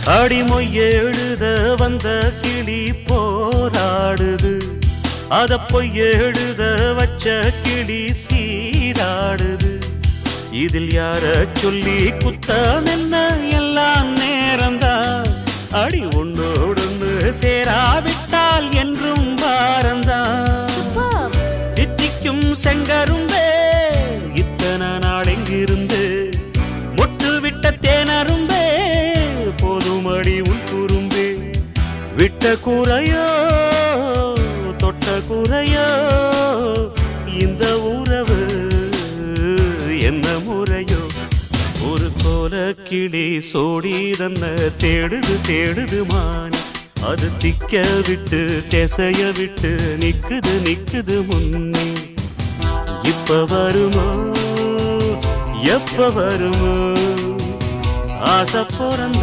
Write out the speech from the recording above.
அடிமொய் எழுத வந்த கிளி போராடுது, அத பொய் எழுத வச்ச கிளி சீராடுது. இதில் யார சொல்லி குத்தம் என்ன, எல்லாம் நேரம்தான். அடி ஒன்னோடு சேராவிட்டால் என்றும் வாரந்தான். தித்திக்கும் செங்கரும்பே இத்தனை நாள் எங்கிருந்து, மொட்டு விட்ட தேனரும்பே போதுமடி உன் குறும்பே. விட்ட கூரையோ தொட்ட கூரையோ இந்த உறவு என்ன முறையோ. ஒரு கோல கிளி சோடி தன்ன தேடுது தேடுது மான், அது திக்க விட்டு திசைய விட்டு நிக்குது நிக்குது முன்னே. இப்ப வருமோ எப்ப வருமோ ஆசை பிறந்த